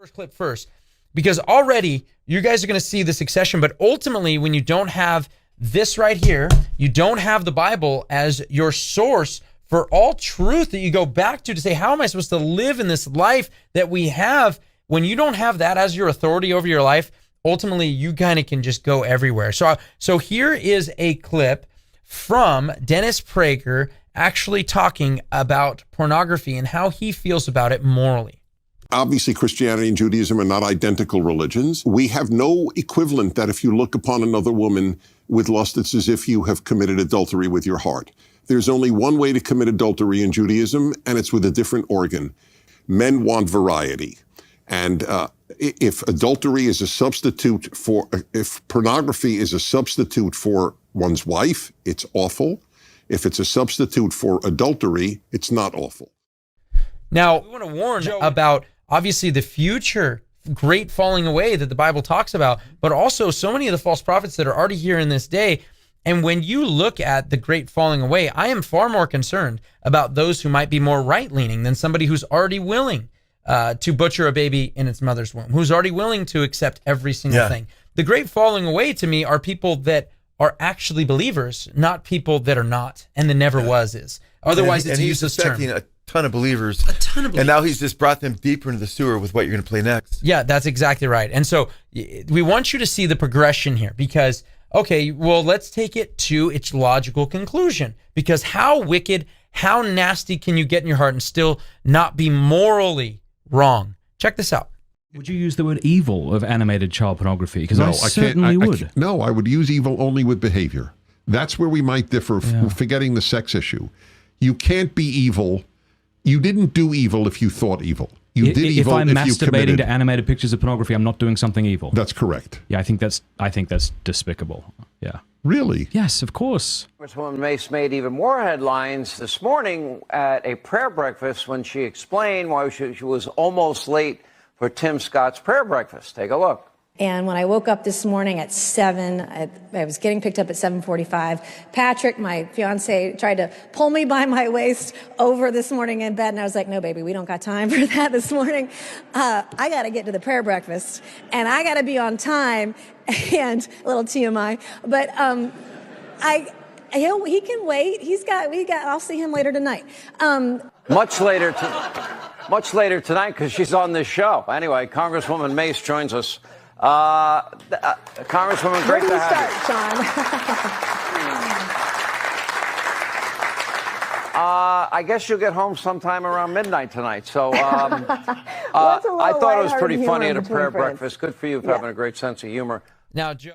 first clip first, because already you guys are going to see the succession, but ultimately when you don't have this right here, you don't have the Bible as your source for all truth that you go back to say, how am I supposed to live in this life that we have? When you don't have that as your authority over your life, ultimately you kind of can just go everywhere. So here is a clip from Dennis Prager actually talking about pornography and how he feels about it morally. Obviously, Christianity and Judaism are not identical religions. We have no equivalent that if you look upon another woman with lust, it's as if you have committed adultery with your heart. There's only one way to commit adultery in Judaism, and it's with a different organ. Men want variety. And if adultery is a substitute for, if pornography is a substitute for one's wife, it's awful. If it's a substitute for adultery, it's not awful. Now, we want to warn about, obviously, the future great falling away that the Bible talks about, but also so many of the false prophets that are already here in this day. And when you look at the great falling away, I am far more concerned about those who might be more right-leaning than somebody who's already willing to butcher a baby in its mother's womb, who's already willing to accept every single thing. The great falling away to me are people that are actually believers, not people that are not, and the never was is. Otherwise, it's a useless term. A ton of believers. A ton of believers. And now he's just brought them deeper into the sewer with what you're going to play next. Yeah, that's exactly right. And so we want you to see the progression here because, okay, well, let's take it to its logical conclusion. Because how wicked, how nasty can you get in your heart and still not be morally wrong? Check this out. Would you use the word evil of animated child pornography? Because I certainly would. No, I would use evil only with behavior. That's where we might differ, forgetting the sex issue. You can't be evil. You didn't do evil if you thought evil. You did evil if you committed. If I'm masturbating to animated pictures of pornography, I'm not doing something evil. That's correct. Yeah, I think that's despicable. Yeah. Really? Yes, of course. Congresswoman Mace made even more headlines this morning at a prayer breakfast when she explained why she was almost late for Tim Scott's prayer breakfast. Take a look. And when I woke up this morning at 7, I was getting picked up at 7:45. Patrick, my fiance, tried to pull me by my waist over this morning in bed. And I was like, no, baby, we don't got time for that this morning. I got to get to the prayer breakfast and I got to be on time and a little TMI. But he can wait. I'll see him later tonight. Much later tonight because she's on this show. Anyway, Congresswoman Mace joins us. Congresswoman, great to have you. Sean? I guess you'll get home sometime around midnight tonight. So I thought it was pretty funny at a prayer breakfast. Good for you for having a great sense of humor. Now, Joe.